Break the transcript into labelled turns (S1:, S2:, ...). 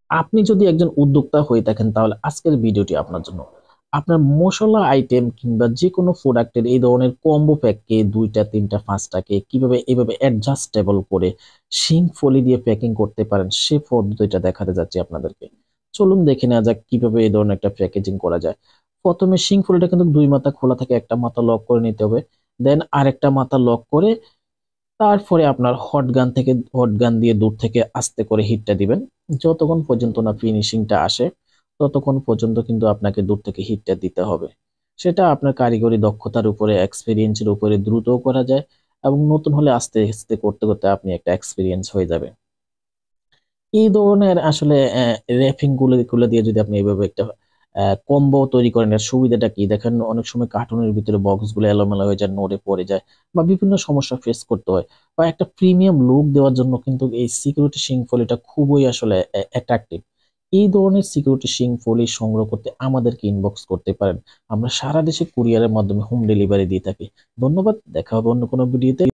S1: আপনি যদি একজন উদ্যোক্তা হয়ে থাকেন তাহলে আজকের ভিডিওটি আপনার জন্য। আপনার মসলা আইটেম কিংবা যেকোনো প্রোডাক্টের এই ধরনের কম্বো প্যাককে ২টা, ৩টা, ৫টাকে কিভাবে এভাবে অ্যাডজাস্টেবল করে শিং ফলি দিয়ে প্যাকিং করতে পারেন সে পদ্ধতিটা দেখাতে যাচ্ছি আপনাদেরকে। চলুন দেখে নেওয়া যাক কিভাবে এই ধরনের একটা প্যাকেজিং করা যায়। ১ম এ শিং ফলিটা কিন্তু ২ মাথা খোলা থাকে, একটা মাথা লক করে নিতে হবে। দেন আরেকটা মাথা লক করে তারপরে আপনার হট গান দিয়ে দূর থেকে আস্তে করে হিটটা দিবেন। যতক্ষণ পর্যন্ত না ফিনিশিংটা আসে, ততক্ষণ পর্যন্ত কিন্তু আপনাকে দূর থেকে হিটটা দিতে হবে। সেটা আপনার কারিগরি দক্ষতার উপরে, এক্সপেরিয়েন্স এর উপরে দ্রুতও করা যায় এবং নতুন হলে আস্তে, আস্তে করতে, করতে আপনি একটা এক্সপেরিয়েন্স হয়ে যাবে। এই ধরনের আসলে র‍্যাপিং গুলো দিয়ে যদি আপনি এভাবে একটা কম্বো তৈরি করেন, এর সুবিধাটা কি? দেখেন অনেক সময় কার্টুনের ভিতরে বক্সগুলো এলোমেলো হয়ে যায়, নড়ে পড়ে যায় বা বিভিন্ন সমস্যা ফেস করতে হয়। বা একটা প্রিমিয়াম লুক দেওয়ার জন্য কিন্তু এই সিকিউরিটি শিং ফলিটা খুবই আসলে অ্যাট্রাকটিভ। এই ধরনের সিকিউরিটি শিং ফলি সংগ্রহ করতে আমাদেরকে ইনবক্স করতে পারেন। আমরা সারা দেশে কুরিয়ারের মাধ্যমে হোম ডেলিভারি দিয়ে থাকি। ধন্যবাদ। দেখা হবে অন্য কোনো ভিডিওতে।